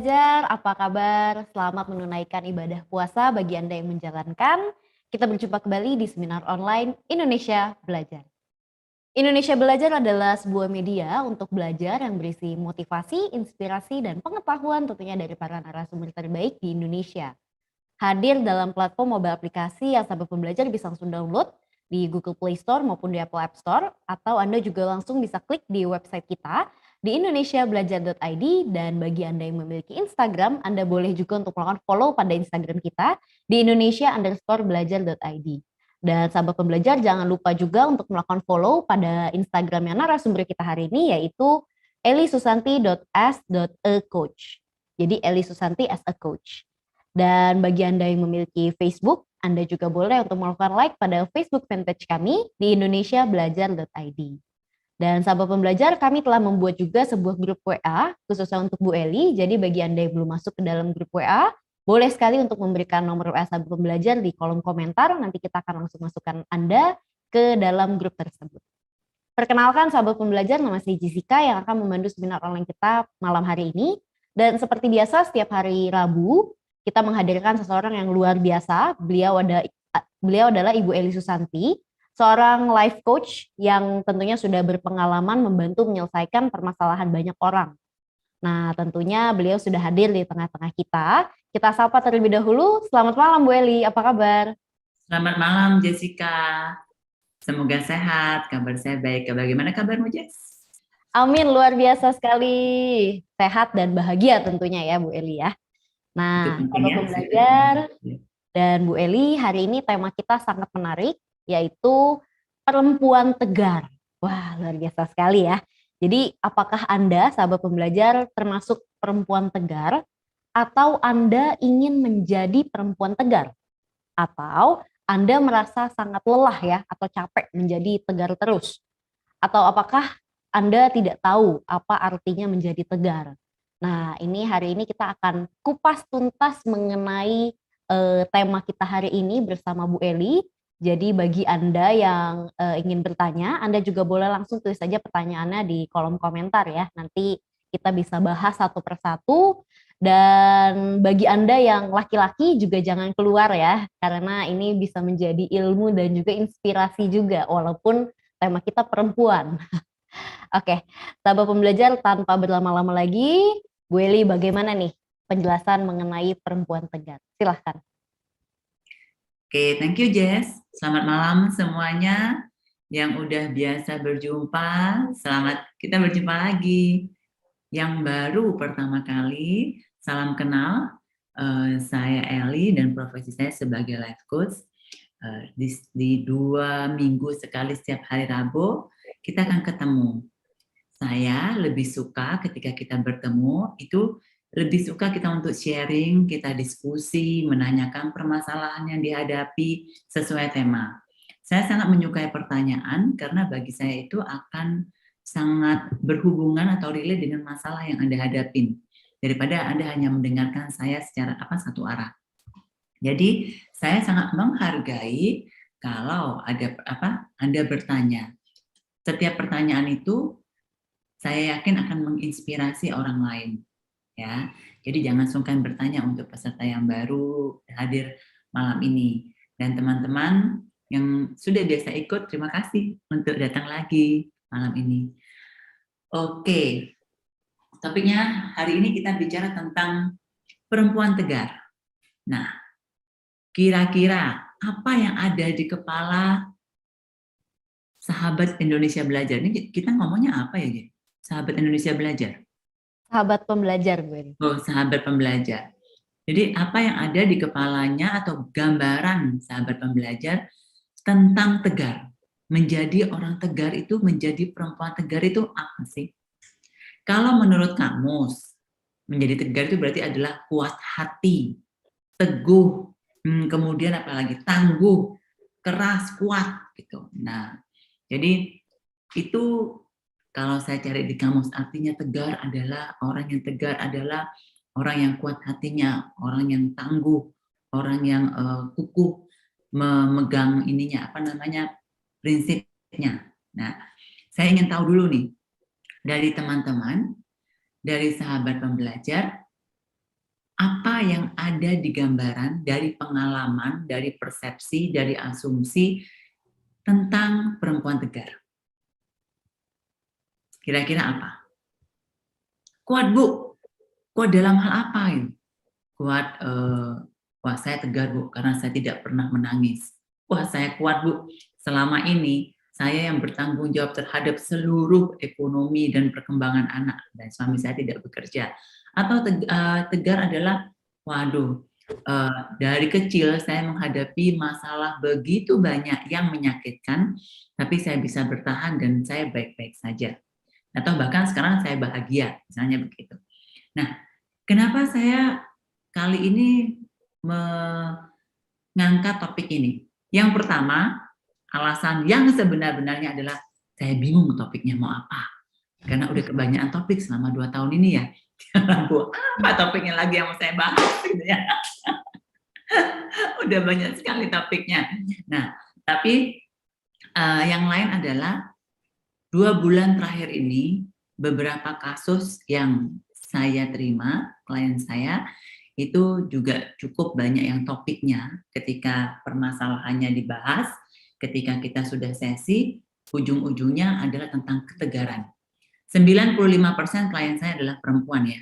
pembelajar, apa kabar? Selamat menunaikan ibadah puasa bagi Anda yang menjalankan. Kita berjumpa kembali di seminar online Indonesia Belajar. Indonesia Belajar adalah sebuah media untuk belajar yang berisi motivasi, inspirasi, dan pengetahuan tentunya dari para narasumber terbaik di Indonesia. Hadir dalam platform mobile aplikasi yang sahabat pembelajar bisa langsung download di Google Play Store maupun di Apple App Store, atau Anda juga langsung bisa klik di website kita di indonesiabelajar.id. Dan bagi Anda yang memiliki Instagram, Anda boleh juga untuk melakukan follow pada Instagram kita di indonesia_belajar.id. Dan sahabat pembelajar jangan lupa juga untuk melakukan follow pada Instagramnya narasumber kita hari ini, yaitu elisusanti.as.a_coach. Jadi Elisusanti as a coach. Dan bagi Anda yang memiliki Facebook, Anda juga boleh untuk melakukan like pada Facebook fanpage kami di indonesiabelajar.id. Dan sahabat pembelajar, kami telah membuat juga sebuah grup WA khususnya untuk Bu Eli. Jadi bagi Anda yang belum masuk ke dalam grup WA, boleh sekali untuk memberikan nomor WA sahabat pembelajar di kolom komentar. Nanti kita akan langsung masukkan Anda ke dalam grup tersebut. Perkenalkan sahabat pembelajar, nama saya Jessica yang akan memandu seminar online kita malam hari ini. Dan seperti biasa setiap hari Rabu, kita menghadirkan seseorang yang luar biasa. Beliau adalah Ibu Eli Susanti, seorang life coach yang tentunya sudah berpengalaman membantu menyelesaikan permasalahan banyak orang. Nah, tentunya beliau sudah hadir di tengah-tengah kita. Kita sapa terlebih dahulu. Selamat malam Bu Eli, apa kabar? Selamat malam Jessica. Semoga sehat, kabar saya baik. Bagaimana kabarmu Jess? Amin, luar biasa sekali. Sehat dan bahagia tentunya ya Bu Eli ya. Nah, sahabat pembelajar dan Bu Eli, hari ini tema kita sangat menarik, yaitu perempuan tegar. Wah, luar biasa sekali ya. Jadi, apakah Anda, sahabat pembelajar, termasuk perempuan tegar, atau Anda ingin menjadi perempuan tegar? Atau Anda merasa sangat lelah ya, atau capek menjadi tegar terus? Atau apakah Anda tidak tahu apa artinya menjadi tegar? Nah, ini hari ini kita akan kupas tuntas mengenai tema kita hari ini bersama Bu Eli. Jadi bagi Anda yang ingin bertanya, Anda juga boleh langsung tulis saja pertanyaannya di kolom komentar ya. Nanti kita bisa bahas satu persatu. Dan bagi Anda yang laki-laki juga jangan keluar ya, karena ini bisa menjadi ilmu dan juga inspirasi juga, walaupun tema kita perempuan. Oke, sahabat pembelajar, tanpa berlama-lama lagi, Bu Eli, bagaimana nih penjelasan mengenai perempuan tegar? Silahkan. Oke, thank you Jess. Selamat malam semuanya yang udah biasa berjumpa. Selamat kita berjumpa lagi. Yang baru pertama kali, salam kenal. Saya Eli dan profesi saya sebagai life coach. Di 2 minggu sekali setiap hari Rabu kita akan ketemu. Saya lebih suka ketika kita bertemu itu lebih suka kita untuk sharing, kita diskusi, menanyakan permasalahan yang dihadapi sesuai tema. Saya sangat menyukai pertanyaan karena bagi saya itu akan sangat berhubungan atau relate dengan masalah yang Anda hadapin daripada Anda hanya mendengarkan saya secara satu arah. Jadi saya sangat menghargai kalau ada Anda bertanya. Setiap pertanyaan itu saya yakin akan menginspirasi orang lain. Ya, jadi jangan sungkan bertanya untuk peserta yang baru hadir malam ini. Dan teman-teman yang sudah biasa ikut, terima kasih untuk datang lagi malam ini. Oke, topiknya hari ini kita bicara tentang perempuan tegar. Nah, kira-kira apa yang ada di kepala sahabat Indonesia Belajar? Ini kita ngomongnya apa ya, Ji? Sahabat Indonesia Belajar? Sahabat pembelajar, Bu Eli. Oh, sahabat pembelajar. Jadi apa yang ada di kepalanya atau gambaran sahabat pembelajar tentang tegar. Menjadi orang tegar itu, menjadi perempuan tegar itu apa sih? Kalau menurut kamus, menjadi tegar itu berarti adalah kuat hati, teguh, kemudian apalagi tangguh, keras, kuat gitu. Nah, jadi itu kalau saya cari di kamus artinya tegar adalah orang yang tegar adalah orang yang kuat hatinya, orang yang tangguh, orang yang kukuh memegang prinsipnya. Nah, saya ingin tahu dulu nih dari teman-teman, dari sahabat pembelajar, apa yang ada di gambaran dari pengalaman, dari persepsi, dari asumsi tentang perempuan tegar. Kira-kira apa? Kuat, Bu. Kuat dalam hal apa ini? Kuat, wah saya tegar, Bu, karena saya tidak pernah menangis. Wah saya kuat, Bu, selama ini saya yang bertanggung jawab terhadap seluruh ekonomi dan perkembangan anak, dan suami saya tidak bekerja. Atau tegar adalah, waduh, dari kecil saya menghadapi masalah begitu banyak yang menyakitkan, tapi saya bisa bertahan dan saya baik-baik saja. Atau bahkan sekarang saya bahagia, misalnya begitu. Nah, kenapa saya kali ini mengangkat topik ini? Yang pertama, alasan yang sebenar-benarnya adalah saya bingung topiknya mau apa. Karena udah kebanyakan topik selama 2 tahun ini ya. Bu, apa topiknya lagi yang mau saya bahas gitu ya. Udah banyak sekali topiknya. Nah, tapi yang lain adalah 2 bulan terakhir ini, beberapa kasus yang saya terima, klien saya, itu juga cukup banyak yang topiknya ketika permasalahannya dibahas, ketika kita sudah sesi, ujung-ujungnya adalah tentang ketegaran. 95% klien saya adalah perempuan ya.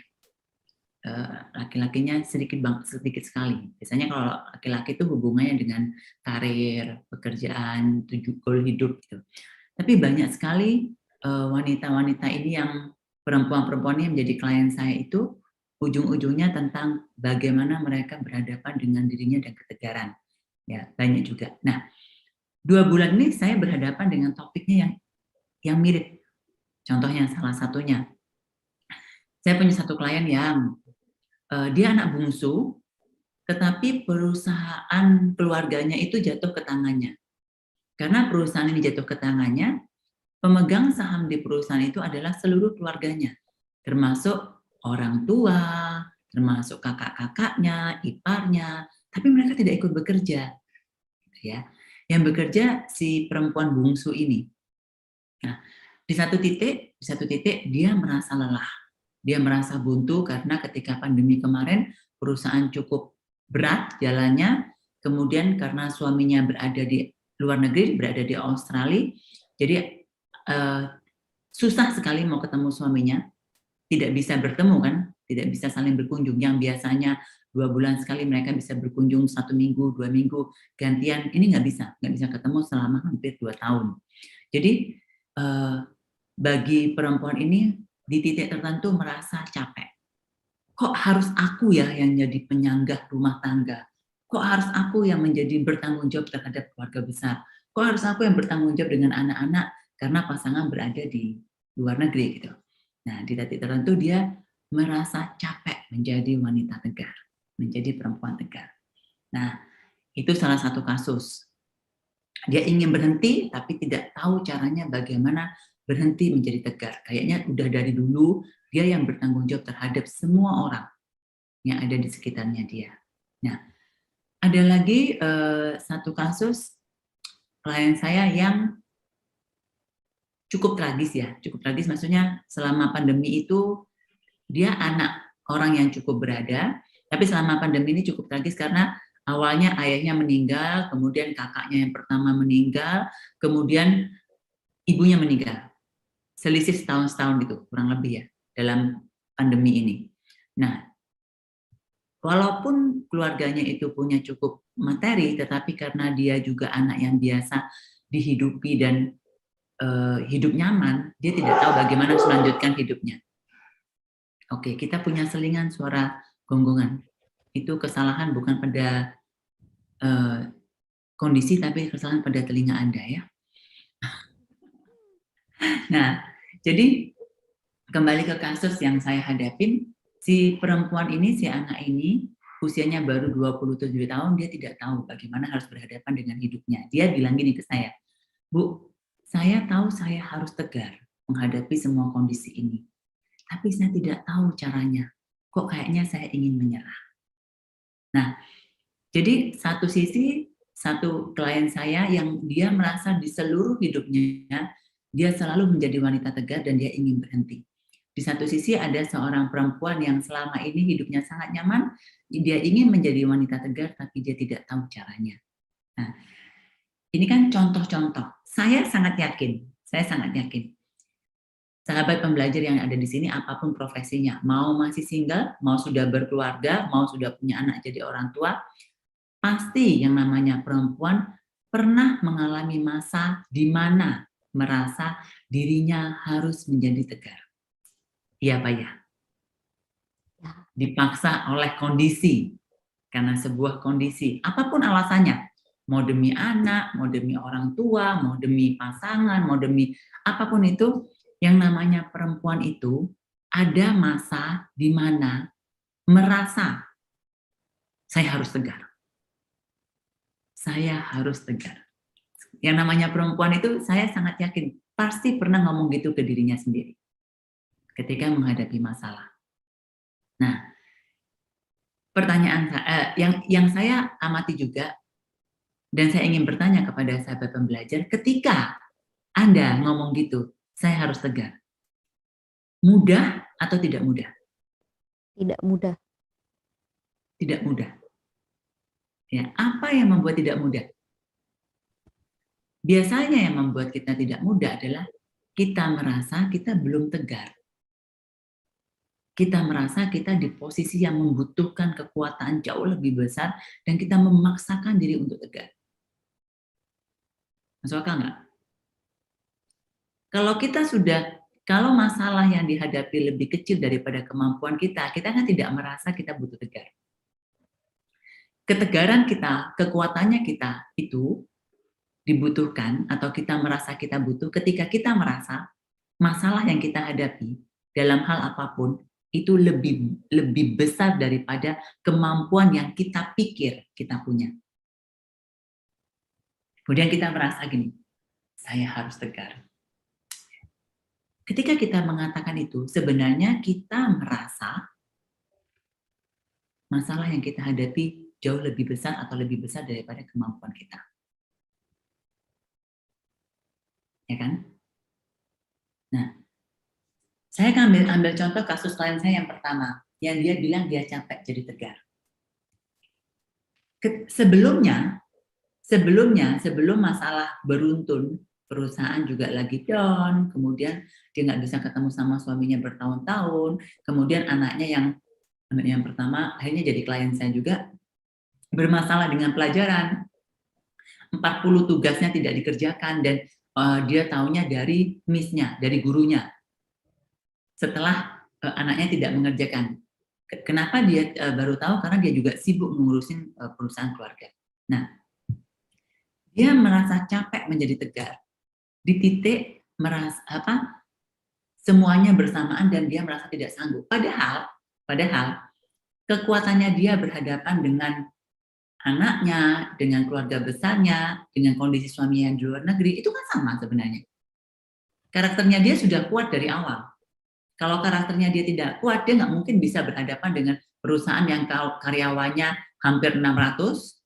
Laki-lakinya sedikit sekali. Biasanya kalau laki-laki itu hubungannya dengan karir, pekerjaan, goal hidup gitu. Tapi banyak sekali wanita-wanita ini yang perempuan-perempuan yang menjadi klien saya itu ujung-ujungnya tentang bagaimana mereka berhadapan dengan dirinya dan ketegaran. Ya, banyak juga. Nah, 2 bulan ini saya berhadapan dengan topiknya yang mirip. Contohnya salah satunya, saya punya satu klien yang dia anak bungsu, tetapi perusahaan keluarganya itu jatuh ke tangannya. Karena perusahaan ini jatuh ke tangannya, pemegang saham di perusahaan itu adalah seluruh keluarganya, termasuk orang tua, termasuk kakak-kakaknya, iparnya, tapi mereka tidak ikut bekerja. Ya. Yang bekerja si perempuan bungsu ini. Nah, di satu titik dia merasa lelah. Dia merasa buntu karena ketika pandemi kemarin perusahaan cukup berat jalannya, kemudian karena suaminya berada di luar negeri, berada di Australia, jadi susah sekali mau ketemu suaminya, tidak bisa bertemu kan, tidak bisa saling berkunjung. Yang biasanya 2 bulan sekali mereka bisa berkunjung 1 minggu, 2 minggu, gantian, ini nggak bisa ketemu selama hampir 2 tahun. Jadi bagi perempuan ini di titik tertentu merasa capek. Kok harus aku ya yang jadi penyangga rumah tangga? Kok harus aku yang menjadi bertanggung jawab terhadap keluarga besar? Kok harus aku yang bertanggung jawab dengan anak-anak karena pasangan berada di luar negeri gitu. Nah, di titik tertentu dia merasa capek menjadi wanita tegar, menjadi perempuan tegar. Nah, itu salah satu kasus. Dia ingin berhenti tapi tidak tahu caranya bagaimana berhenti menjadi tegar. Kayaknya udah dari dulu dia yang bertanggung jawab terhadap semua orang yang ada di sekitarnya dia. Nah, ada lagi satu kasus klien saya yang cukup tragis ya. Cukup tragis maksudnya selama pandemi itu dia anak orang yang cukup berada, tapi selama pandemi ini cukup tragis karena awalnya ayahnya meninggal, kemudian kakaknya yang pertama meninggal, kemudian ibunya meninggal. Selisih setahun gitu, kurang lebih ya, dalam pandemi ini. Nah, walaupun keluarganya itu punya cukup materi, tetapi karena dia juga anak yang biasa dihidupi dan hidup nyaman, dia tidak tahu bagaimana melanjutkan hidupnya. Oke, kita punya selingan suara gonggongan. Itu kesalahan bukan pada kondisi, tapi kesalahan pada telinga Anda ya. Nah, jadi kembali ke kasus yang saya hadapin, si perempuan ini, si anak ini, usianya baru 27 tahun, dia tidak tahu bagaimana harus berhadapan dengan hidupnya. Dia bilang gini ke saya, Bu, saya tahu saya harus tegar menghadapi semua kondisi ini, tapi saya tidak tahu caranya. Kok kayaknya saya ingin menyerah. Nah, jadi satu sisi, satu klien saya yang dia merasa di seluruh hidupnya, dia selalu menjadi wanita tegar dan dia ingin berhenti. Di satu sisi ada seorang perempuan yang selama ini hidupnya sangat nyaman, dia ingin menjadi wanita tegar, tapi dia tidak tahu caranya. Nah, ini kan contoh-contoh. Saya sangat yakin, sahabat pembelajar yang ada di sini, apapun profesinya, mau masih single, mau sudah berkeluarga, mau sudah punya anak jadi orang tua, pasti yang namanya perempuan pernah mengalami masa di mana merasa dirinya harus menjadi tegar. Iya Pak ya? Dipaksa oleh kondisi, karena sebuah kondisi, apapun alasannya, mau demi anak, mau demi orang tua, mau demi pasangan, mau demi apapun itu, yang namanya perempuan itu ada masa di mana merasa saya harus tegar. Saya harus tegar. Yang namanya perempuan itu saya sangat yakin pasti pernah ngomong gitu ke dirinya sendiri ketika menghadapi masalah. Nah, pertanyaan yang saya amati juga, dan saya ingin bertanya kepada sahabat pembelajar, ketika Anda ngomong gitu, saya harus tegar. Mudah atau tidak mudah? Tidak mudah. Tidak mudah. Ya, apa yang membuat tidak mudah? Biasanya yang membuat kita tidak mudah adalah kita merasa kita belum tegar. Kita merasa kita di posisi yang membutuhkan kekuatan jauh lebih besar dan kita memaksakan diri untuk tegar. Masuk akal nggak? Kalau masalah yang dihadapi lebih kecil daripada kemampuan kita kan tidak merasa kita butuh tegar. Ketegaran kita, kekuatannya kita itu dibutuhkan atau kita merasa kita butuh ketika kita merasa masalah yang kita hadapi dalam hal apapun itu lebih besar daripada kemampuan yang kita pikir kita punya. Kemudian kita merasa gini, saya harus tegar. Ketika kita mengatakan itu, sebenarnya kita merasa masalah yang kita hadapi jauh lebih besar atau lebih besar daripada kemampuan kita. Ya kan? Nah, saya akan ambil contoh kasus klien saya yang pertama, yang dia bilang dia capek jadi tegar. Sebelum masalah beruntun, perusahaan juga lagi down, kemudian dia nggak bisa ketemu sama suaminya bertahun-tahun, kemudian anaknya yang pertama akhirnya jadi klien saya juga, bermasalah dengan pelajaran, 40 tugasnya tidak dikerjakan, dan dia taunya dari miss-nya, dari gurunya. Setelah anaknya tidak mengerjakan. Kenapa dia baru tahu? Karena dia juga sibuk mengurusin perusahaan keluarga. Nah, dia merasa capek menjadi tegar. Di titik merasa semuanya bersamaan dan dia merasa tidak sanggup. Padahal kekuatannya dia berhadapan dengan anaknya, dengan keluarga besarnya, dengan kondisi suaminya yang di luar negeri, itu kan sama sebenarnya. Karakternya dia sudah kuat dari awal. Kalau karakternya dia tidak kuat, dia nggak mungkin bisa berhadapan dengan perusahaan yang karyawannya hampir 600,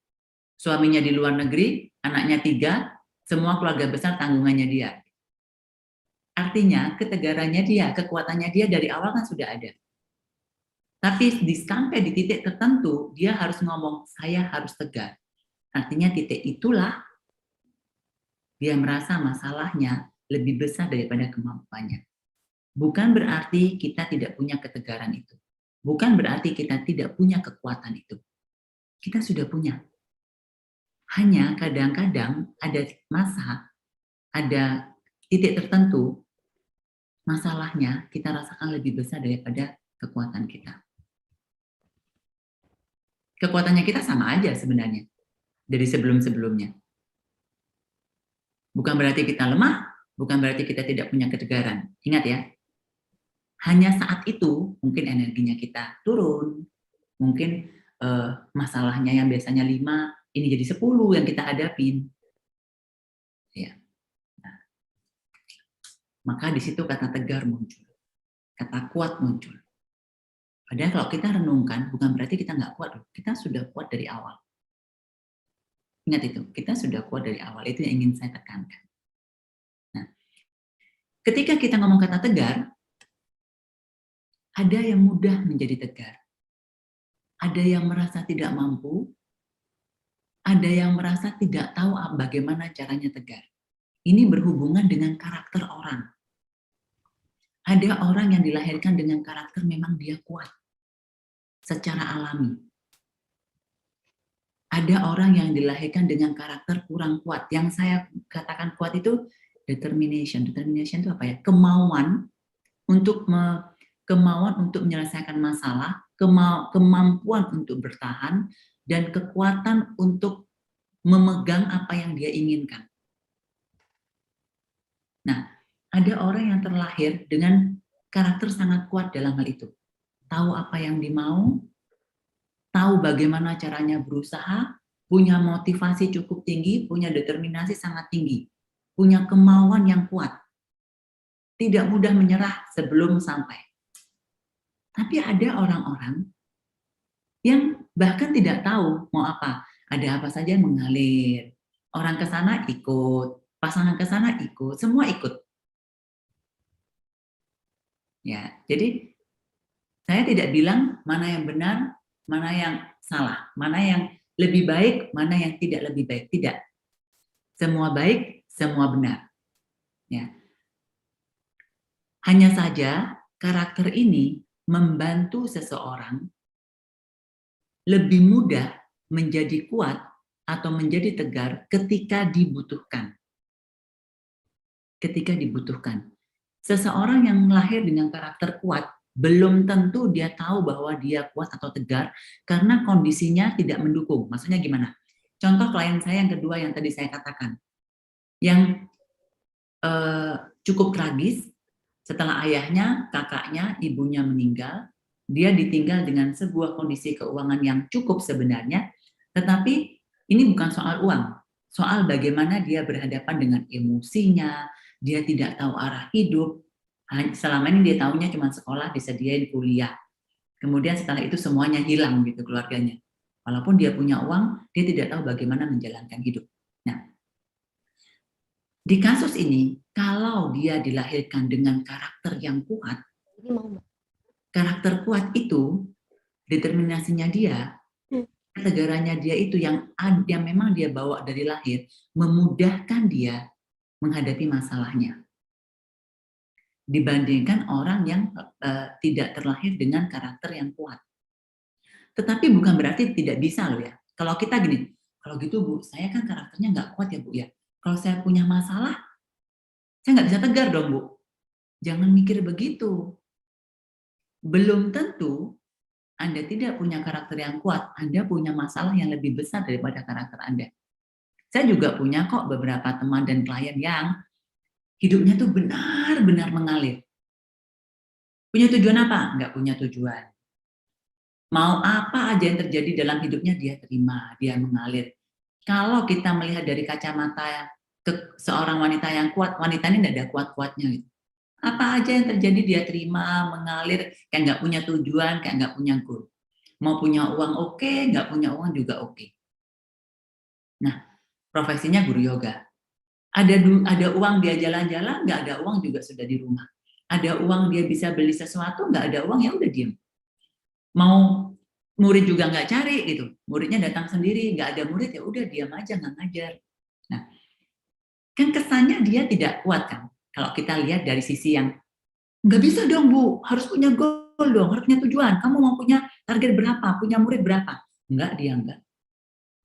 suaminya di luar negeri, anaknya 3, semua keluarga besar tanggungannya dia. Artinya ketegarannya dia, kekuatannya dia dari awal kan sudah ada. Tapi sampai di titik tertentu, dia harus ngomong, saya harus tegar. Artinya titik itulah dia merasa masalahnya lebih besar daripada kemampuannya. Bukan berarti kita tidak punya ketegaran itu. Bukan berarti kita tidak punya kekuatan itu. Kita sudah punya. Hanya kadang-kadang ada masa, ada titik tertentu, masalahnya kita rasakan lebih besar daripada kekuatan kita. Kekuatannya kita sama aja sebenarnya dari sebelum-sebelumnya. Bukan berarti kita lemah, bukan berarti kita tidak punya ketegaran. Ingat ya, hanya saat itu mungkin energinya kita turun, mungkin masalahnya yang biasanya 5, ini jadi 10 yang kita hadapin. Ya. Nah, maka di situ kata tegar muncul, kata kuat muncul. Padahal kalau kita renungkan, bukan berarti kita nggak kuat, kita sudah kuat dari awal. Ingat itu, kita sudah kuat dari awal, itu yang ingin saya tekankan. Nah, ketika kita ngomong kata tegar, Ada yang mudah menjadi tegar. Ada yang merasa tidak mampu. Ada yang merasa tidak tahu bagaimana caranya tegar. Ini berhubungan dengan karakter orang. Ada orang yang dilahirkan dengan karakter memang dia kuat secara alami. Ada orang yang dilahirkan dengan karakter kurang kuat. Yang saya katakan kuat itu determination. Determination itu apa ya? Kemauan untuk menyelesaikan masalah, kemampuan untuk bertahan, dan kekuatan untuk memegang apa yang dia inginkan. Nah, ada orang yang terlahir dengan karakter sangat kuat dalam hal itu. Tahu apa yang dimau, tahu bagaimana caranya berusaha, punya motivasi cukup tinggi, punya determinasi sangat tinggi, punya kemauan yang kuat. Tidak mudah menyerah sebelum sampai. Tapi ada orang-orang yang bahkan tidak tahu mau apa. Ada apa saja mengalir. Orang ke sana ikut, pasangan ke sana ikut, semua ikut. Ya, jadi saya tidak bilang mana yang benar, mana yang salah, mana yang lebih baik, mana yang tidak lebih baik. Tidak. Semua baik, semua benar. Ya. Hanya saja karakter ini membantu seseorang lebih mudah menjadi kuat atau menjadi tegar ketika dibutuhkan. Ketika dibutuhkan. Seseorang yang lahir dengan karakter kuat, belum tentu dia tahu bahwa dia kuat atau tegar karena kondisinya tidak mendukung. Maksudnya gimana? Contoh klien saya yang kedua yang tadi saya katakan. Yang cukup tragis, setelah ayahnya, kakaknya, ibunya meninggal, dia ditinggal dengan sebuah kondisi keuangan yang cukup sebenarnya, tetapi ini bukan soal uang, soal bagaimana dia berhadapan dengan emosinya, dia tidak tahu arah hidup, selama ini dia tahunya cuma sekolah, disediain kuliah. Kemudian setelah itu semuanya hilang gitu keluarganya. Walaupun dia punya uang, dia tidak tahu bagaimana menjalankan hidup. Nah, di kasus ini, kalau dia dilahirkan dengan karakter yang kuat, karakter kuat itu, determinasinya dia, ketegarannya dia itu yang memang dia bawa dari lahir, memudahkan dia menghadapi masalahnya. Dibandingkan orang yang tidak terlahir dengan karakter yang kuat. Tetapi bukan berarti tidak bisa loh ya. Kalau kita gini, kalau gitu Bu, saya kan karakternya nggak kuat ya Bu ya. Kalau saya punya masalah, saya nggak bisa tegar dong Bu. Jangan mikir begitu. Belum tentu Anda tidak punya karakter yang kuat, Anda punya masalah yang lebih besar daripada karakter Anda. Saya juga punya kok beberapa teman dan klien yang hidupnya tuh benar-benar mengalir. Punya tujuan apa? Nggak punya tujuan. Mau apa aja yang terjadi dalam hidupnya dia terima, dia mengalir. Kalau kita melihat dari kacamata seorang wanita yang kuat, wanita ini tidak ada kuat-kuatnya gitu. Apa aja yang terjadi dia terima, mengalir, kayak nggak punya tujuan, kayak nggak punya goal. Mau punya uang oke, nggak punya uang juga oke. Nah, profesinya guru yoga. Ada uang dia jalan-jalan, nggak ada uang juga sudah di rumah. Ada uang dia bisa beli sesuatu, nggak ada uang ya udah diem. Mau murid juga nggak cari gitu, muridnya datang sendiri, nggak ada murid ya udah diam aja nggak ngajar. Nah, kan kesannya dia tidak kuat kan? Kalau kita lihat dari sisi yang nggak bisa dong Bu, harus punya goal dong, harus punya tujuan. Kamu mau punya target berapa, punya murid berapa? Enggak, dia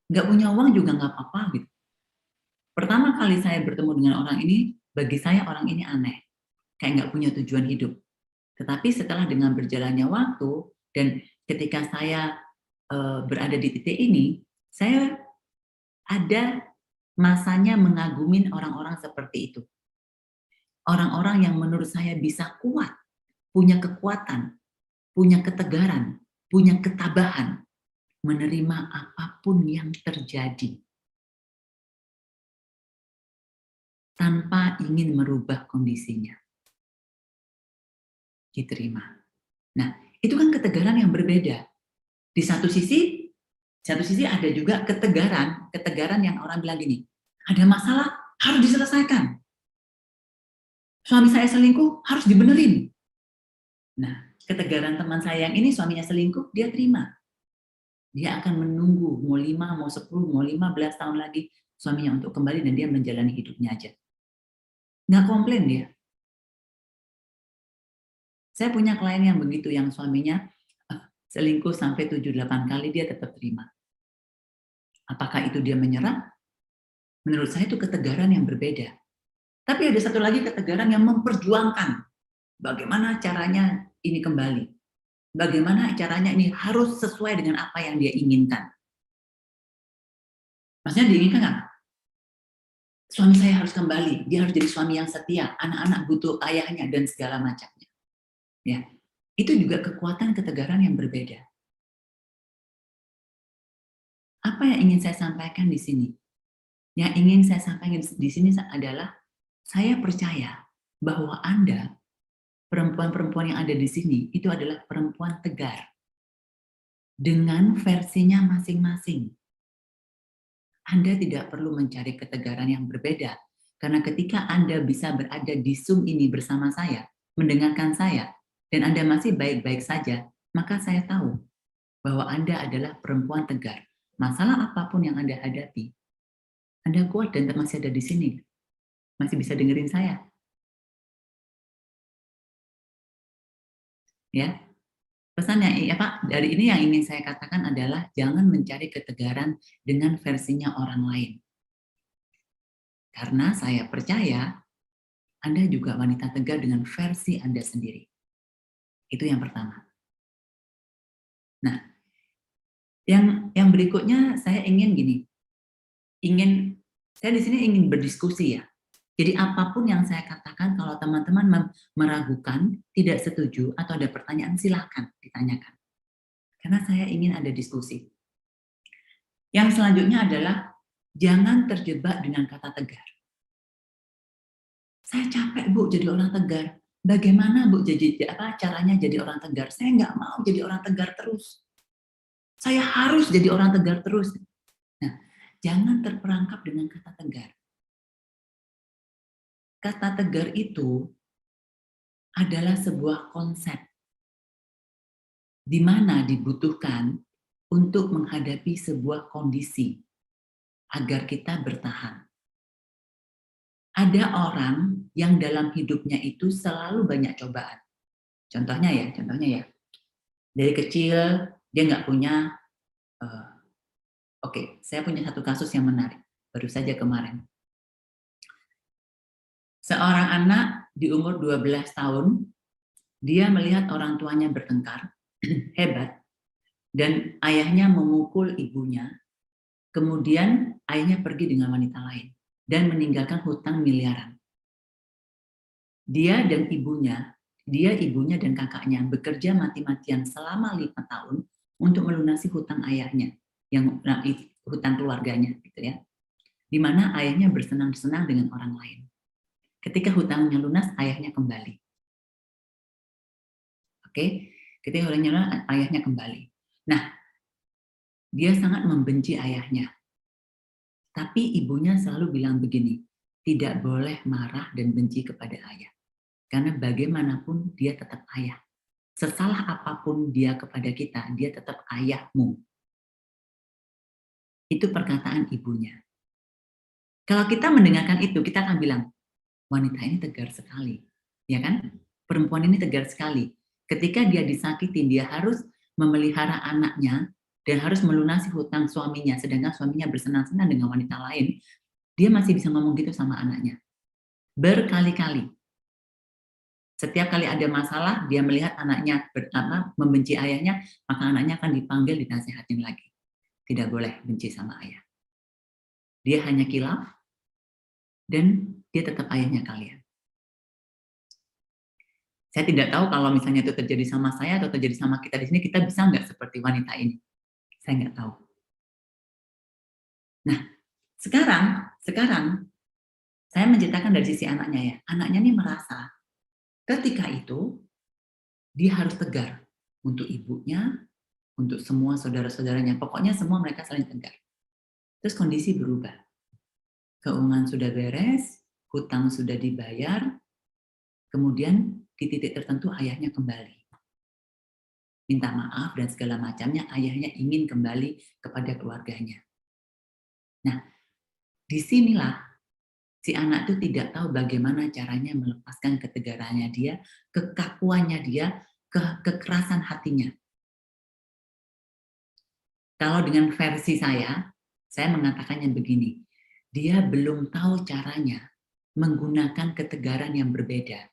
nggak punya uang juga nggak apa-apa gitu. Pertama kali saya bertemu dengan orang ini, bagi saya orang ini aneh, kayak nggak punya tujuan hidup. Tetapi setelah dengan berjalannya waktu dan ketika saya berada di titik ini, saya ada masanya mengagumin orang-orang seperti itu. Orang-orang yang menurut saya bisa kuat, punya kekuatan, punya ketegaran, punya ketabahan, menerima apapun yang terjadi. Tanpa ingin merubah kondisinya. Diterima. Nah, itu kan ketegaran yang berbeda. Di satu sisi ada juga ketegaran yang orang bilang gini, ada masalah harus diselesaikan. Suami saya selingkuh harus dibenerin. Nah, ketegaran teman saya yang ini suaminya selingkuh, dia terima. Dia akan menunggu mau 5, mau 10, mau 15 tahun lagi suaminya untuk kembali dan dia menjalani hidupnya aja. Nggak komplain dia. Saya punya klien yang begitu, yang suaminya selingkuh sampai 7-8 kali dia tetap terima. Apakah itu dia menyerah? Menurut saya itu ketegaran yang berbeda. Tapi ada satu lagi ketegaran yang memperjuangkan bagaimana caranya ini kembali. Bagaimana caranya ini harus sesuai dengan apa yang dia inginkan. Maksudnya diinginkan nggak? Suami saya harus kembali, dia harus jadi suami yang setia, anak-anak butuh ayahnya dan segala macamnya. Ya, itu juga kekuatan ketegaran yang berbeda. Apa yang ingin saya sampaikan di sini? Yang ingin saya sampaikan di sini adalah saya percaya bahwa Anda, perempuan-perempuan yang ada di sini, itu adalah perempuan tegar dengan versinya masing-masing. Anda tidak perlu mencari ketegaran yang berbeda, karena ketika Anda bisa berada di Zoom ini bersama saya, mendengarkan saya, dan Anda masih baik-baik saja, maka saya tahu bahwa Anda adalah perempuan tegar. Masalah apapun yang Anda hadapi, Anda kuat dan masih ada di sini. Masih bisa dengerin saya. Ya, pesannya apa dari ini yang ingin saya katakan adalah jangan mencari ketegaran dengan versinya orang lain. Karena saya percaya Anda juga wanita tegar dengan versi Anda sendiri. Itu yang pertama. Nah, yang berikutnya saya ingin gini. Saya di sini ingin berdiskusi ya. Jadi apapun yang saya katakan, kalau teman-teman meragukan, tidak setuju, atau ada pertanyaan, silahkan ditanyakan. Karena saya ingin ada diskusi. Yang selanjutnya adalah, jangan terjebak dengan kata tegar. Saya capek, Bu, jadi orang tegar. Bagaimana, Bu, caranya jadi orang tegar? Saya nggak mau jadi orang tegar terus. Saya harus jadi orang tegar terus. Nah, jangan terperangkap dengan kata tegar. Kata tegar itu adalah sebuah konsep di mana dibutuhkan untuk menghadapi sebuah kondisi agar kita bertahan. Ada orang yang dalam hidupnya itu selalu banyak cobaan. Contohnya ya, dari kecil dia nggak punya, saya punya satu kasus yang menarik, baru saja kemarin. Seorang anak di umur 12 tahun, dia melihat orang tuanya bertengkar, hebat, dan ayahnya memukul ibunya, kemudian ayahnya pergi dengan wanita lain, dan meninggalkan hutang miliaran. Dia, ibunya dan kakaknya bekerja mati-matian selama 5 tahun untuk melunasi hutang ayahnya, yang hutang keluarganya, gitu ya. Di mana ayahnya bersenang-senang dengan orang lain. Ketika hutangnya lunas, ayahnya kembali. Ketika hutangnya lunas, ayahnya kembali. Nah, dia sangat membenci ayahnya. Tapi ibunya selalu bilang begini, tidak boleh marah dan benci kepada ayah. Karena bagaimanapun dia tetap ayah. Sesalah apapun dia kepada kita, dia tetap ayahmu. Itu perkataan ibunya. Kalau kita mendengarkan itu, kita akan bilang, wanita ini tegar sekali, ya kan? Perempuan ini tegar sekali. Ketika dia disakitin, dia harus memelihara anaknya dan harus melunasi hutang suaminya, sedangkan suaminya bersenang-senang dengan wanita lain, dia masih bisa ngomong gitu sama anaknya. Berkali-kali. Setiap kali ada masalah, dia melihat anaknya membenci ayahnya, maka anaknya akan dipanggil, dinasihatin lagi. Tidak boleh benci sama ayah. Dia hanya khilaf, dan dia tetap ayahnya kalian. Saya tidak tahu kalau misalnya itu terjadi sama saya atau terjadi sama kita di sini, kita bisa nggak seperti wanita ini? Saya nggak tahu. Nah, sekarang saya menceritakan dari sisi anaknya ya. Anaknya ini merasa ketika itu dia harus tegar untuk ibunya, untuk semua saudara-saudaranya. Pokoknya semua mereka saling tegar. Terus kondisi berubah. Keuangan sudah beres, hutang sudah dibayar, kemudian di titik tertentu ayahnya kembali. minta maaf dan segala macamnya, ayahnya ingin kembali kepada keluarganya. Nah, disinilah si anak itu tidak tahu bagaimana caranya melepaskan ketegarannya dia, kekakuannya dia, kekerasan hatinya. Kalau dengan versi saya mengatakannya begini, dia belum tahu caranya menggunakan ketegaran yang berbeda.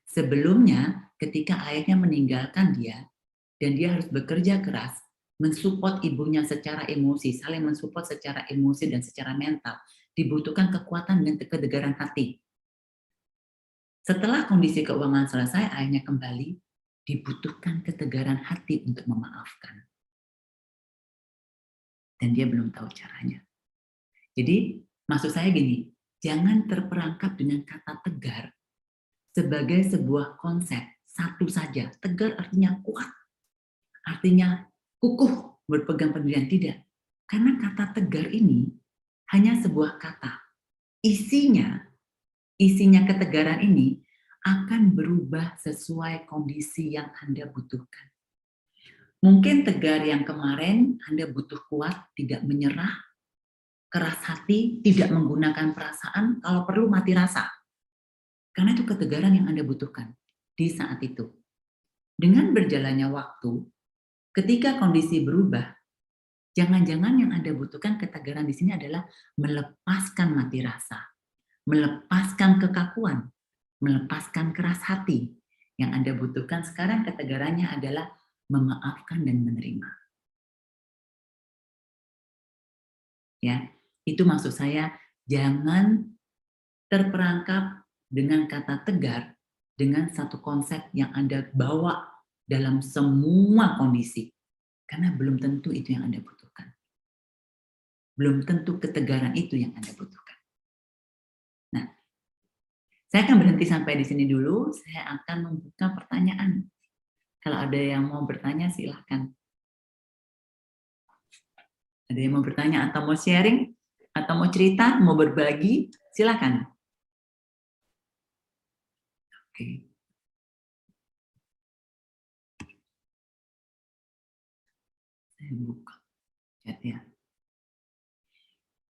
Sebelumnya, ketika ayahnya meninggalkan dia, dan dia harus bekerja keras, mensupport ibunya secara emosi, saling mensupport secara emosi dan secara mental, dibutuhkan kekuatan dan ketegaran hati. Setelah kondisi keuangan selesai, ayahnya kembali, dibutuhkan ketegaran hati untuk memaafkan. Dan dia belum tahu caranya. Jadi, maksud saya gini, jangan terperangkap dengan kata tegar sebagai sebuah konsep, satu saja. Tegar artinya kuat, artinya kukuh, berpegang pendirian, tidak. Karena kata tegar ini hanya sebuah kata. Isinya ketegaran ini akan berubah sesuai kondisi yang Anda butuhkan. Mungkin tegar yang kemarin Anda butuh kuat, tidak menyerah, keras hati, tidak menggunakan perasaan, kalau perlu mati rasa. Karena itu ketegaran yang Anda butuhkan di saat itu. Dengan berjalannya waktu, ketika kondisi berubah, jangan-jangan yang Anda butuhkan ketegaran di sini adalah melepaskan mati rasa, melepaskan kekakuan, melepaskan keras hati. Yang Anda butuhkan sekarang ketegarannya adalah memaafkan dan menerima. Ya, itu maksud saya, jangan terperangkap dengan kata tegar dengan satu konsep yang Anda bawa dalam semua kondisi. Karena belum tentu itu yang Anda butuhkan. Belum tentu ketegaran itu yang Anda butuhkan. Nah, saya akan berhenti sampai di sini dulu. Saya akan membuka pertanyaan. Kalau ada yang mau bertanya, silahkan. Ada yang mau bertanya atau mau sharing, atau mau cerita, mau berbagi, silahkan. Oke. Saya buka chat ya.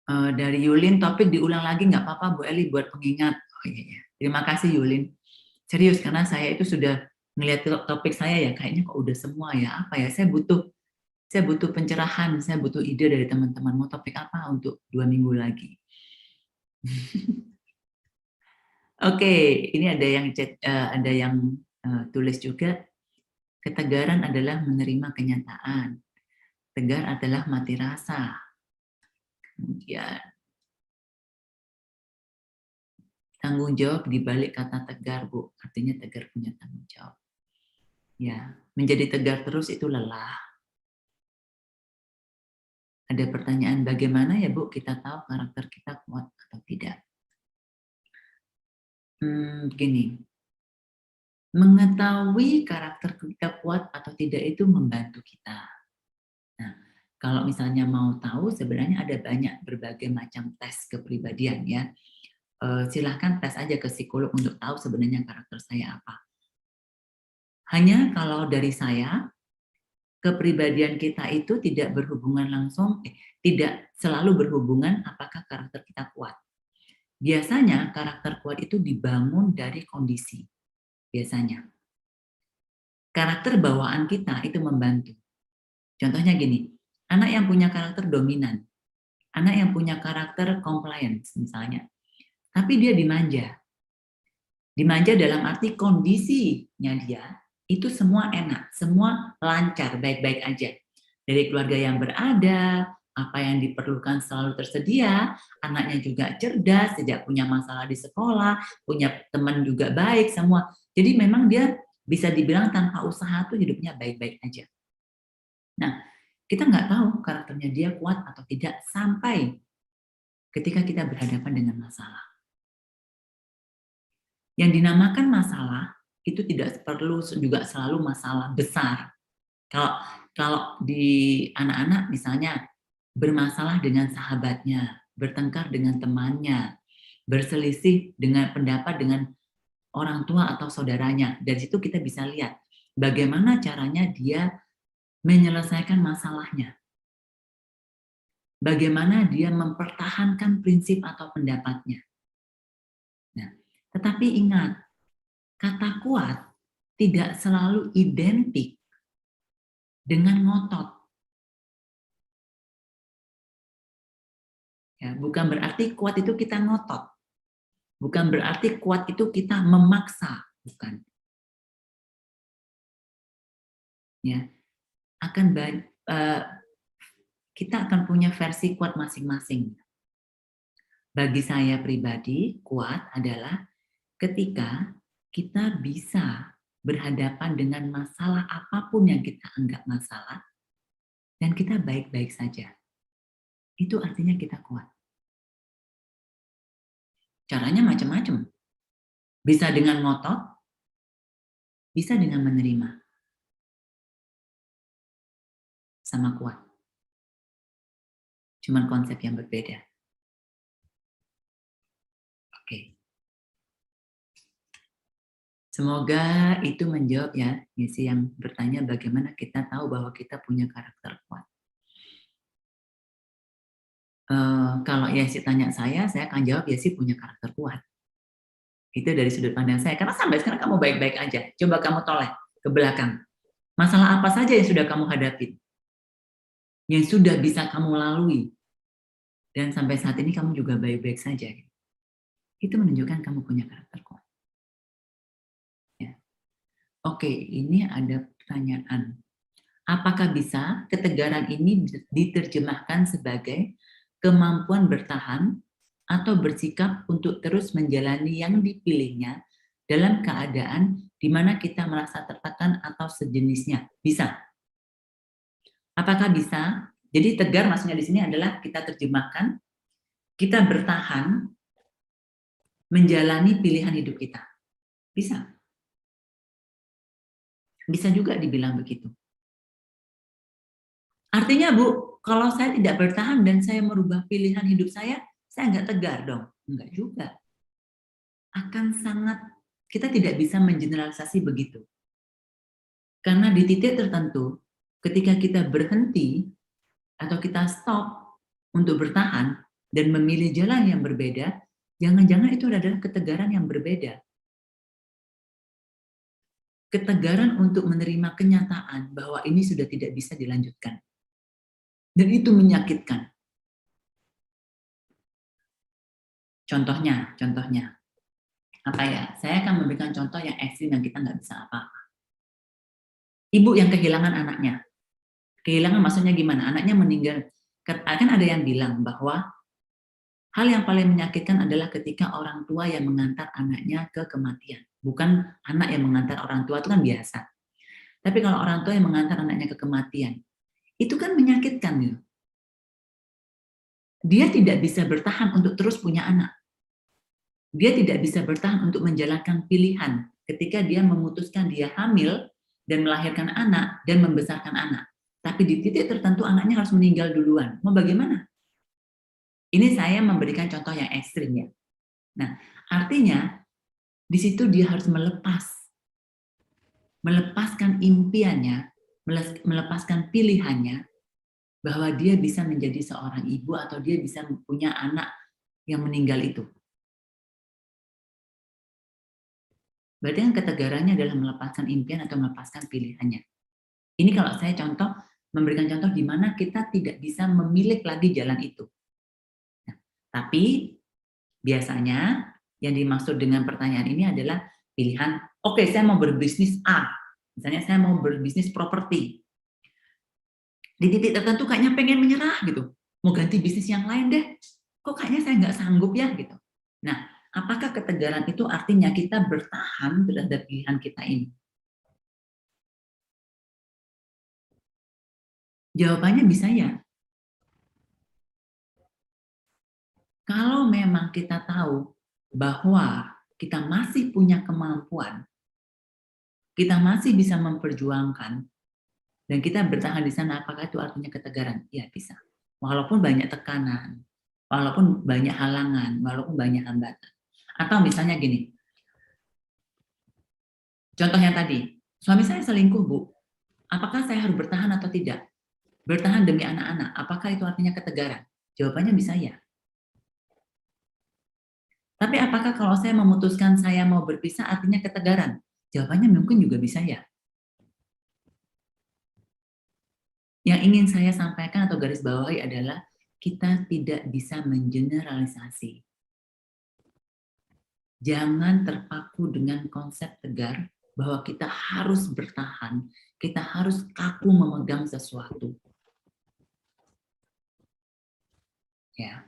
Dari Yulin, topik diulang lagi nggak apa-apa Bu Eli buat pengingat. Oh iya. Terima kasih Yulin. Serius, karena saya itu sudah melihat topik saya ya, kayaknya kok udah semua ya. Apa ya, saya butuh pencerahan, saya butuh ide dari teman-teman. Mau topik apa untuk 2 minggu lagi? Oke, ini ada yang tulis juga, ketegaran adalah menerima kenyataan. Tegar adalah mati rasa. Kemudian tanggung jawab di balik kata tegar, Bu. Artinya tegar punya tanggung jawab. Ya, menjadi tegar terus itu lelah. Ada pertanyaan, bagaimana ya Bu kita tahu karakter kita kuat atau tidak? Gini, mengetahui karakter kita kuat atau tidak itu membantu kita. Nah, kalau misalnya mau tahu, sebenarnya ada berbagai macam tes kepribadian ya. Silahkan tes aja ke psikolog untuk tahu sebenarnya karakter saya apa. Hanya kalau dari saya, kepribadian kita itu tidak berhubungan langsung, tidak selalu berhubungan apakah karakter kita kuat. Biasanya karakter kuat itu dibangun dari kondisi. Biasanya. Karakter bawaan kita itu membantu. Contohnya gini, anak yang punya karakter dominan, anak yang punya karakter compliance misalnya, tapi dia dimanja. Dimanja dalam arti kondisinya dia, itu semua enak, semua lancar, baik-baik aja. Dari keluarga yang berada, apa yang diperlukan selalu tersedia, anaknya juga cerdas, tidak punya masalah di sekolah, punya teman juga baik, semua. Jadi memang dia bisa dibilang tanpa usaha tuh hidupnya baik-baik aja. Nah, kita nggak tahu karakternya dia kuat atau tidak sampai ketika kita berhadapan dengan masalah. Yang dinamakan masalah itu tidak perlu juga selalu masalah besar. Kalau di anak-anak misalnya bermasalah dengan sahabatnya, bertengkar dengan temannya, berselisih dengan pendapat dengan orang tua atau saudaranya. Dari situ kita bisa lihat bagaimana caranya dia menyelesaikan masalahnya. Bagaimana dia mempertahankan prinsip atau pendapatnya. Nah, tetapi ingat, kata kuat tidak selalu identik dengan ngotot. Ya, bukan berarti kuat itu kita ngotot. Bukan berarti kuat itu kita memaksa, bukan. Ya, kita akan punya versi kuat masing-masing. Bagi saya pribadi, kuat adalah ketika kita bisa berhadapan dengan masalah apapun yang kita anggap masalah, dan kita baik-baik saja. Itu artinya kita kuat. Caranya macam-macam. Bisa dengan ngotot, bisa dengan menerima. Sama kuat. Cuman konsep yang berbeda. Oke. Semoga itu menjawab ya, Yesi yang bertanya bagaimana kita tahu bahwa kita punya karakter kuat. Kalau Yesi tanya saya akan jawab Yesi punya karakter kuat. Itu dari sudut pandang saya. Karena sampai sekarang kamu baik-baik aja. Coba kamu toleh ke belakang. Masalah apa saja yang sudah kamu hadapi? Yang sudah bisa kamu lalui? Dan sampai saat ini kamu juga baik-baik saja. Itu menunjukkan kamu punya karakter kuat. Ya. Oke, ini ada pertanyaan. Apakah bisa ketegaran ini diterjemahkan sebagai kemampuan bertahan atau bersikap untuk terus menjalani yang dipilihnya dalam keadaan di mana kita merasa tertekan atau sejenisnya? Bisa. Apakah bisa? Jadi tegar maksudnya di sini adalah kita terjemahkan, kita bertahan menjalani pilihan hidup kita. Bisa. Bisa juga dibilang begitu. Artinya Bu, kalau saya tidak bertahan dan saya merubah pilihan hidup saya nggak tegar dong. Enggak juga. Akan sangat, kita tidak bisa mengeneralisasi begitu. Karena di titik tertentu, ketika kita berhenti atau kita stop untuk bertahan dan memilih jalan yang berbeda, jangan-jangan itu adalah ketegaran yang berbeda. Ketegaran untuk menerima kenyataan bahwa ini sudah tidak bisa dilanjutkan. Dan itu menyakitkan. Contohnya, apa ya? Saya akan memberikan contoh yang ekstrim yang kita nggak bisa apa-apa. Ibu yang kehilangan anaknya. Kehilangan maksudnya gimana? Anaknya meninggal. Kan ada yang bilang bahwa hal yang paling menyakitkan adalah ketika orang tua yang mengantar anaknya ke kematian. Bukan anak yang mengantar orang tua, itu kan biasa. Tapi kalau orang tua yang mengantar anaknya ke kematian, itu kan menyakitkan. Ya. Dia tidak bisa bertahan untuk terus punya anak. Dia tidak bisa bertahan untuk menjalankan pilihan ketika dia memutuskan dia hamil dan melahirkan anak dan membesarkan anak. Tapi di titik tertentu anaknya harus meninggal duluan. Mau bagaimana? Ini saya memberikan contoh yang ekstrim ya. Nah, artinya di situ dia harus melepaskan impiannya, melepaskan pilihannya bahwa dia bisa menjadi seorang ibu atau dia bisa punya anak yang meninggal itu. Berarti kan ketegarannya adalah melepaskan impian atau melepaskan pilihannya. Ini kalau saya memberikan contoh di mana kita tidak bisa memilih lagi jalan itu. Nah, tapi biasanya yang dimaksud dengan pertanyaan ini adalah pilihan, oke, saya mau berbisnis A. Misalnya saya mau berbisnis properti. Di titik tertentu kayaknya pengen menyerah gitu. Mau ganti bisnis yang lain deh. Kok kayaknya saya nggak sanggup ya gitu. Nah, apakah ketegaran itu artinya kita bertahan terhadap pilihan kita ini? Jawabannya bisa ya. Kalau memang kita tahu bahwa kita masih punya kemampuan, kita masih bisa memperjuangkan, dan kita bertahan di sana, apakah itu artinya ketegaran? Ya bisa. Walaupun banyak tekanan, walaupun banyak halangan, walaupun banyak hambatan. Atau misalnya gini, contoh yang tadi, Suami saya selingkuh, Bu. Apakah saya harus bertahan atau tidak? Bertahan demi anak-anak, apakah itu artinya ketegaran? Jawabannya bisa ya. Tapi apakah kalau saya memutuskan saya mau berpisah artinya ketegaran? Jawabannya mungkin juga bisa ya. Yang ingin saya sampaikan atau garis bawahi adalah kita tidak bisa mengeneralisasi. Jangan terpaku dengan konsep tegar bahwa kita harus bertahan, kita harus kaku memegang sesuatu. Ya.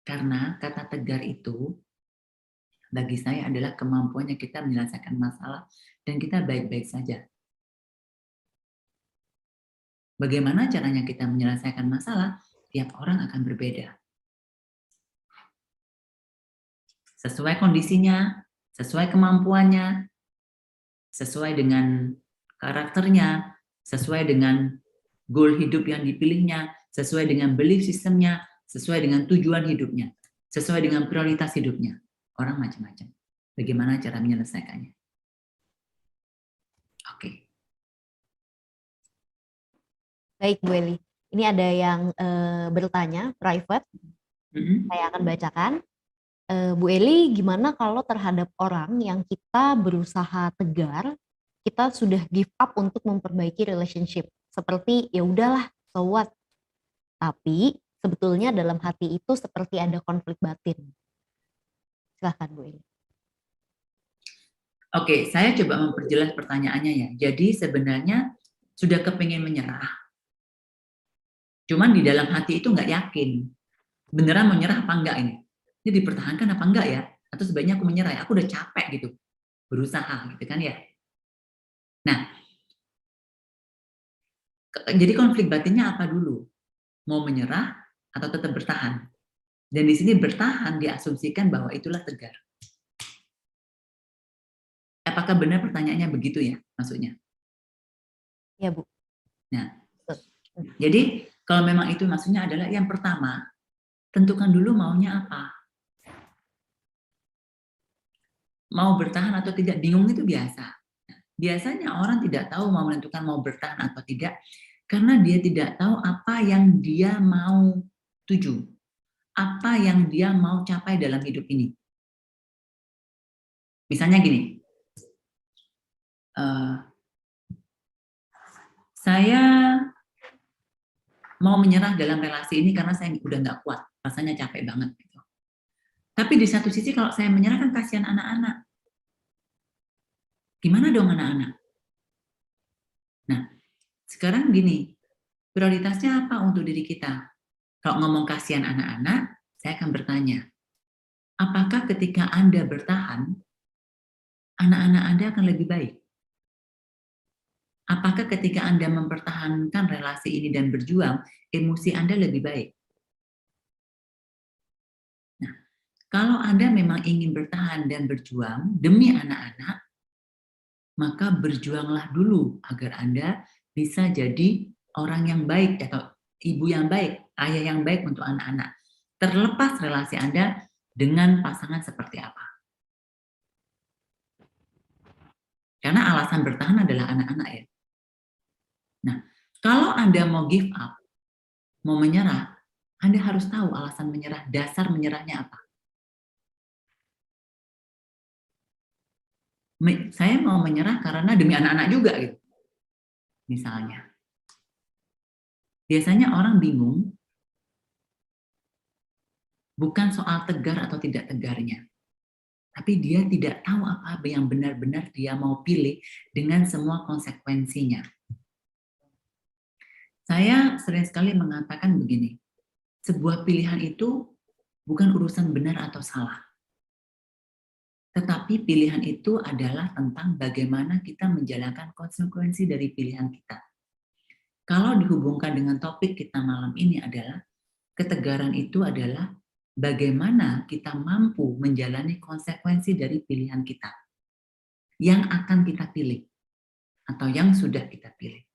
Karena kata tegar itu bagi saya adalah kemampuannya kita menyelesaikan masalah dan kita baik-baik saja. Bagaimana caranya kita menyelesaikan masalah? Tiap orang akan berbeda. Sesuai kondisinya, sesuai kemampuannya, sesuai dengan karakternya, sesuai dengan goal hidup yang dipilihnya, sesuai dengan belief sistemnya, sesuai dengan tujuan hidupnya, sesuai dengan prioritas hidupnya. Orang macam-macam. Bagaimana cara menyelesaikannya? Oke. Baik, Bu Eli. Ini ada yang bertanya private. Saya akan bacakan. Bu Eli, gimana kalau terhadap orang yang kita berusaha tegar, kita sudah give up untuk memperbaiki relationship? Seperti ya udahlah, so what? Tapi sebetulnya dalam hati itu seperti ada konflik batin. Silahkan Bu Eli. Oke, saya coba memperjelas pertanyaannya ya. Jadi sebenarnya sudah kepingin menyerah. Cuman di dalam hati itu nggak yakin. Beneran menyerah apa enggak ini? Ini dipertahankan apa enggak ya? Atau sebaiknya aku menyerah ya? Aku udah capek gitu. Berusaha gitu kan ya. Nah, jadi konflik batinnya apa dulu? Mau menyerah atau tetap bertahan? Dan di sini bertahan diasumsikan bahwa itulah tegar. Apakah benar pertanyaannya begitu ya maksudnya? Ya, Bu. Nah, jadi kalau memang itu maksudnya adalah yang pertama, tentukan dulu maunya apa. Mau bertahan atau tidak, bingung itu biasa. Biasanya orang tidak tahu mau menentukan mau bertahan atau tidak, karena dia tidak tahu apa yang dia mau tuju, apa yang dia mau capai dalam hidup ini. Misalnya gini, saya mau menyerah dalam relasi ini karena saya udah nggak kuat, rasanya capek banget. Gitu. Tapi di satu sisi kalau saya menyerah kan kasihan anak-anak. Gimana dong anak-anak? Nah, sekarang gini, prioritasnya apa untuk diri kita? Kalau ngomong kasihan anak-anak, saya akan bertanya, apakah ketika Anda bertahan, anak-anak Anda akan lebih baik? Apakah ketika Anda mempertahankan relasi ini dan berjuang, emosi Anda lebih baik? Nah, kalau Anda memang ingin bertahan dan berjuang demi anak-anak, maka berjuanglah dulu agar Anda bisa jadi orang yang baik atau ibu yang baik, ayah yang baik untuk anak-anak. Terlepas relasi Anda dengan pasangan seperti apa. Karena alasan bertahan adalah anak-anak ya. Nah, kalau Anda mau give up, mau menyerah, Anda harus tahu alasan menyerah, dasar menyerahnya apa. Saya mau menyerah karena demi anak-anak juga gitu. Misalnya. Biasanya orang bingung bukan soal tegar atau tidak tegarnya. Tapi dia tidak tahu apa yang benar-benar dia mau pilih dengan semua konsekuensinya. Saya sering sekali mengatakan begini, sebuah pilihan itu bukan urusan benar atau salah. Tetapi pilihan itu adalah tentang bagaimana kita menjalankan konsekuensi dari pilihan kita. Kalau dihubungkan dengan topik kita malam ini adalah, ketegaran itu adalah bagaimana kita mampu menjalani konsekuensi dari pilihan kita yang akan kita pilih atau yang sudah kita pilih.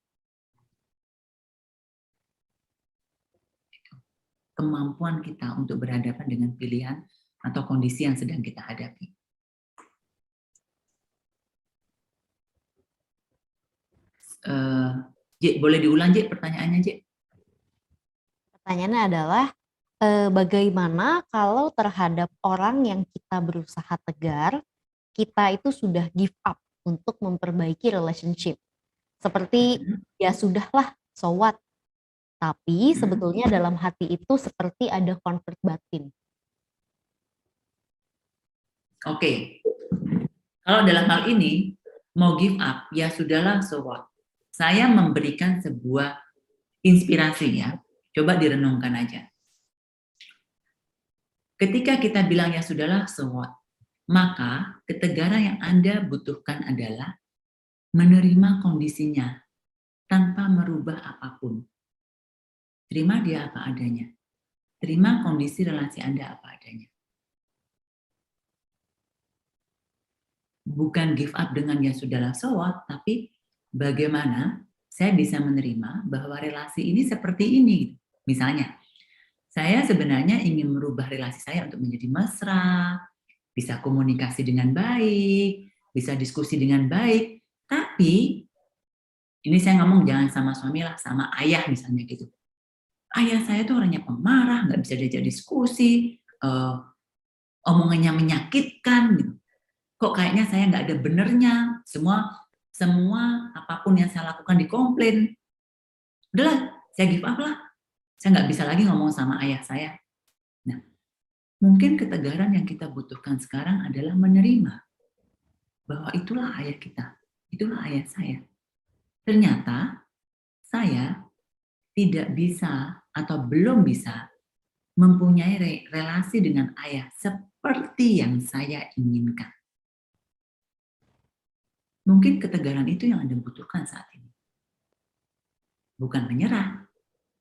Kemampuan kita untuk berhadapan dengan pilihan atau kondisi yang sedang kita hadapi. J, boleh diulang J pertanyaannya J? Pertanyaannya adalah, bagaimana kalau terhadap orang yang kita berusaha tegar, kita itu sudah give up untuk memperbaiki relationship. Seperti, ya sudahlah, so what? Tapi sebetulnya dalam hati itu seperti ada konflik batin. Oke. Kalau dalam hal ini, mau give up, ya sudahlah, so what? Saya memberikan sebuah inspirasi ya. Coba direnungkan aja. Ketika kita bilang ya sudahlah, so what? Maka ketegaran yang Anda butuhkan adalah menerima kondisinya tanpa merubah apapun. Terima dia apa adanya. Terima kondisi relasi Anda apa adanya. Bukan give up dengan ya sudahlah, so what? Tapi bagaimana saya bisa menerima bahwa relasi ini seperti ini. Misalnya, saya sebenarnya ingin merubah relasi saya untuk menjadi mesra, bisa komunikasi dengan baik, bisa diskusi dengan baik, tapi ini saya ngomong jangan sama suami lah, sama ayah misalnya gitu. Ayah saya tuh orangnya pemarah, nggak bisa diajak diskusi, omongannya menyakitkan, gitu. Kok kayaknya saya nggak ada benernya, semua apapun yang saya lakukan dikomplain. Udahlah, saya give up lah. Saya nggak bisa lagi ngomong sama ayah saya. Nah, mungkin ketegaran yang kita butuhkan sekarang adalah menerima bahwa itulah ayah kita, itulah ayah saya. Ternyata saya tidak bisa atau belum bisa mempunyai relasi dengan ayah seperti yang saya inginkan. Mungkin ketegaran itu yang Anda butuhkan saat ini. Bukan menyerah,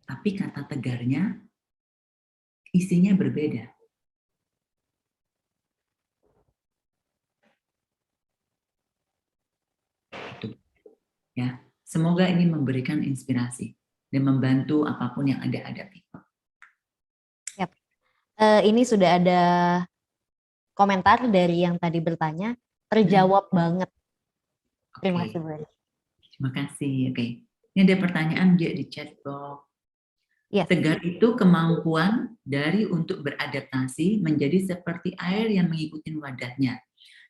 tapi kata tegarnya isinya berbeda. Itu. Ya, semoga ini memberikan inspirasi dan membantu apapun yang Anda hadapi. Yap. Ini sudah ada komentar dari yang tadi bertanya, terjawab banget. Terima kasih, Bu. Terima kasih. Oke. Ini ada pertanyaan dia di chat box. Yes. Tegar itu kemampuan dari untuk beradaptasi menjadi seperti air yang mengikuti wadahnya.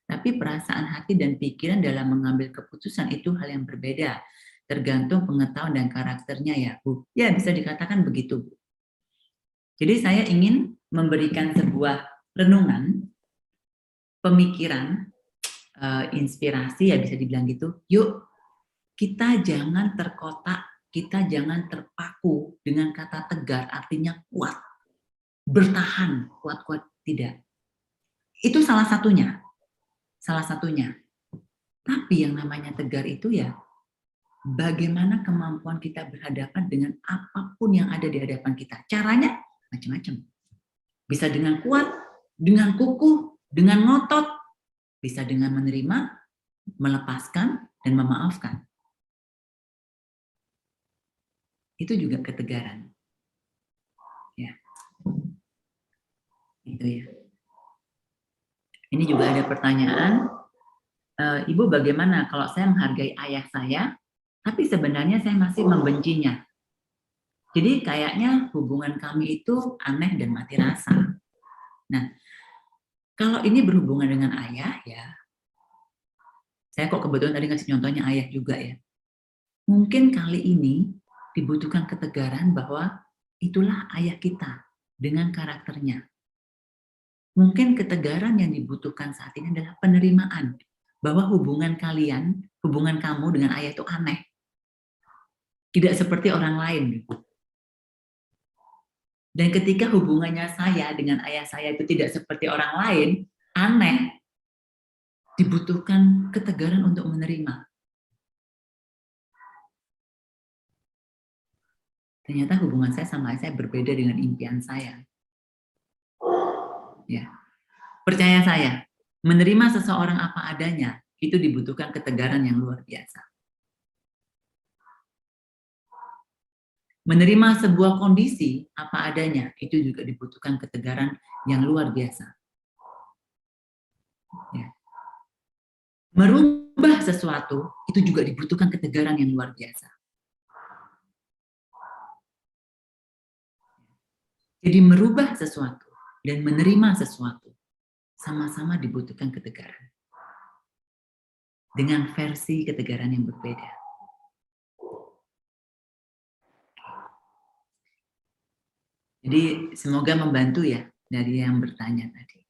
Tapi perasaan hati dan pikiran dalam mengambil keputusan itu hal yang berbeda. Tergantung pengetahuan dan karakternya ya, Bu. Ya, bisa dikatakan begitu, Bu. Jadi saya ingin memberikan sebuah renungan, pemikiran, inspirasi ya bisa dibilang gitu. Yuk, kita jangan terkotak, kita jangan terpaku dengan kata tegar, artinya kuat, bertahan, kuat-kuat, tidak. Itu salah satunya. Tapi yang namanya tegar itu ya, bagaimana kemampuan kita berhadapan dengan apapun yang ada di hadapan kita. Caranya macam-macam. Bisa dengan kuat, dengan kukuh, dengan ngotot, bisa dengan menerima, melepaskan, dan memaafkan. Itu juga ketegaran. Ya. Itu ya. Ini juga ada pertanyaan, Ibu bagaimana kalau saya menghargai ayah saya, tapi sebenarnya saya masih membencinya. Jadi kayaknya hubungan kami itu aneh dan mati rasa. Nah, kalau ini berhubungan dengan ayah ya, saya kok kebetulan tadi ngasih contohnya ayah juga ya. Mungkin kali ini dibutuhkan ketegaran bahwa itulah ayah kita dengan karakternya. Mungkin ketegaran yang dibutuhkan saat ini adalah penerimaan bahwa hubungan kamu dengan ayah itu aneh. Tidak seperti orang lain. Dan ketika hubungannya saya dengan ayah saya itu tidak seperti orang lain, aneh, dibutuhkan ketegaran untuk menerima. Ternyata hubungan saya sama ayah saya berbeda dengan impian saya. Ya. Percaya saya, menerima seseorang apa adanya, itu dibutuhkan ketegaran yang luar biasa. Menerima sebuah kondisi apa adanya, itu juga dibutuhkan ketegaran yang luar biasa. Ya. Merubah sesuatu, itu juga dibutuhkan ketegaran yang luar biasa. Jadi merubah sesuatu dan menerima sesuatu sama-sama dibutuhkan ketegaran. Dengan versi ketegaran yang berbeda. Jadi semoga membantu ya dari yang bertanya tadi.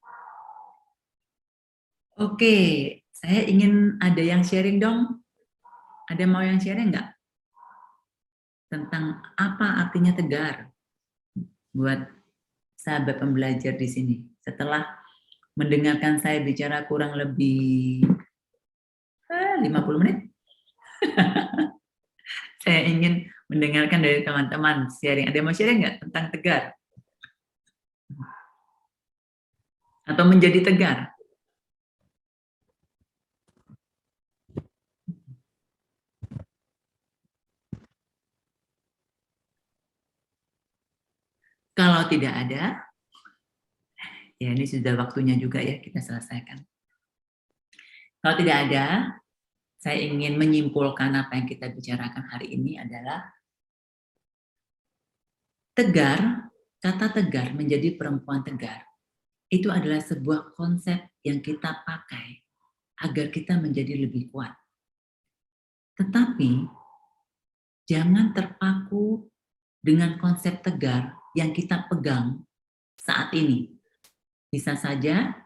Oke, saya ingin ada yang sharing dong. Ada mau yang sharing nggak? Tentang apa artinya tegar buat sahabat pembelajar di sini. Setelah mendengarkan saya bicara kurang lebih 50 menit. Saya ingin mendengarkan dari teman-teman sharing. Ada yang mau sharing nggak tentang tegar? Atau menjadi tegar? Kalau tidak ada, ya ini sudah waktunya juga ya kita selesaikan. Kalau tidak ada, saya ingin menyimpulkan apa yang kita bicarakan hari ini adalah tegar, kata tegar menjadi perempuan tegar. Itu adalah sebuah konsep yang kita pakai agar kita menjadi lebih kuat. Tetapi jangan terpaku dengan konsep tegar yang kita pegang saat ini. Bisa saja,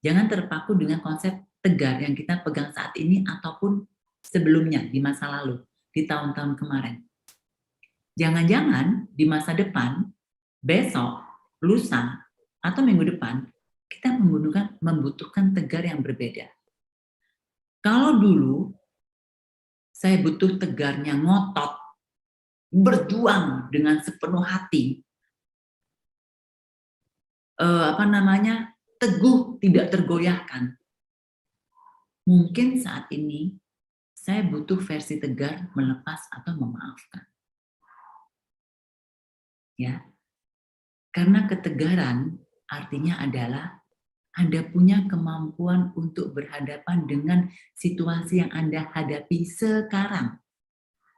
jangan terpaku dengan konsep tegar yang kita pegang saat ini ataupun sebelumnya di masa lalu, di tahun-tahun kemarin. Jangan-jangan di masa depan, besok, lusa, atau minggu depan, kita membutuhkan tegar yang berbeda. Kalau dulu, saya butuh tegarnya ngotot, berjuang dengan sepenuh hati, teguh, tidak tergoyahkan. Mungkin saat ini, saya butuh versi tegar, melepas atau memaafkan. Ya, karena ketegaran artinya adalah Anda punya kemampuan untuk berhadapan dengan situasi yang Anda hadapi sekarang.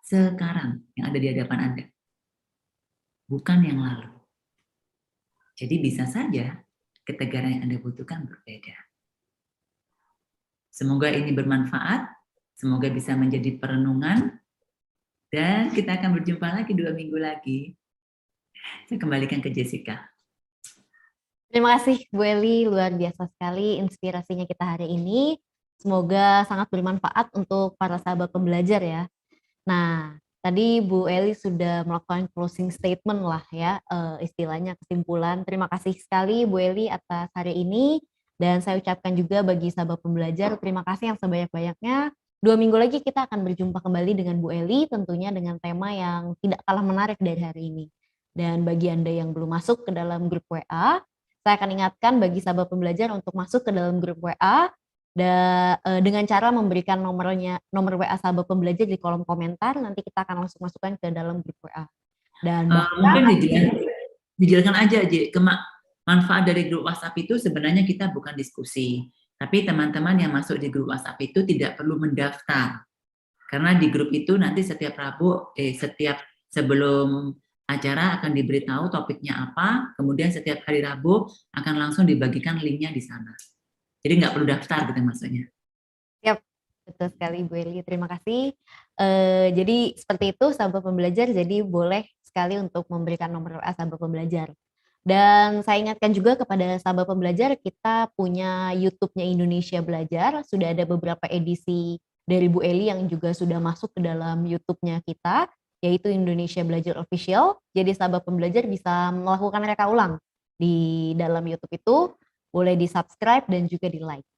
Sekarang yang ada di hadapan Anda. Bukan yang lalu. Jadi bisa saja ketegaran yang Anda butuhkan berbeda. Semoga ini bermanfaat. Semoga bisa menjadi perenungan. Dan kita akan berjumpa lagi 2 minggu lagi. Saya kembalikan ke Jessica. Terima kasih Bu Eli, luar biasa sekali inspirasinya kita hari ini. Semoga sangat bermanfaat untuk para sahabat pembelajar ya. Nah, tadi Bu Eli sudah melakukan closing statement lah ya, istilahnya kesimpulan. Terima kasih sekali Bu Eli atas hari ini. Dan saya ucapkan juga bagi sahabat pembelajar, terima kasih yang sebanyak-banyaknya. 2 minggu lagi kita akan berjumpa kembali dengan Bu Eli, tentunya dengan tema yang tidak kalah menarik dari hari ini. Dan bagi Anda yang belum masuk ke dalam grup WA, saya akan ingatkan bagi sahabat pembelajar untuk masuk ke dalam grup WA dengan cara memberikan nomor WA sahabat pembelajar di kolom komentar. Nanti kita akan langsung masukkan ke dalam grup WA. Dan mungkin dijelaskan aja, manfaat dari grup WhatsApp itu sebenarnya kita bukan diskusi, tapi teman-teman yang masuk di grup WhatsApp itu tidak perlu mendaftar. Karena di grup itu nanti setiap Rabu, setiap sebelum acara akan diberitahu topiknya apa, kemudian setiap hari Rabu akan langsung dibagikan linknya di sana. Jadi nggak perlu daftar gitu maksudnya. Yap, betul sekali Bu Eli, terima kasih. Jadi seperti itu sahabat pembelajar, jadi boleh sekali untuk memberikan nomor WA sahabat pembelajar. Dan saya ingatkan juga kepada sahabat pembelajar, kita punya YouTube-nya Indonesia Belajar, sudah ada beberapa edisi dari Bu Eli yang juga sudah masuk ke dalam YouTube-nya kita, yaitu Indonesia Belajar Official. Jadi sahabat pembelajar bisa melakukan reka ulang di dalam YouTube itu, boleh di-subscribe dan juga di-like.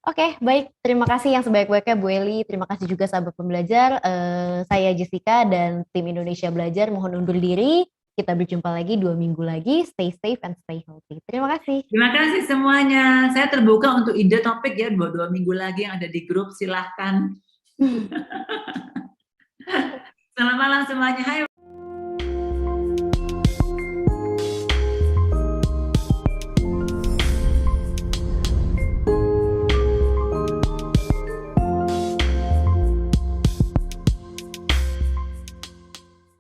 Oke, baik. Terima kasih yang sebaik-baiknya Bu Eli. Terima kasih juga sahabat pembelajar. Saya Jessica dan tim Indonesia Belajar mohon undur diri. Kita berjumpa lagi 2 minggu lagi. Stay safe and stay healthy. Terima kasih. Terima kasih semuanya. Saya terbuka untuk ide topik ya, 2 minggu lagi yang ada di grup. Silahkan. Selamat malam semuanya. Hai.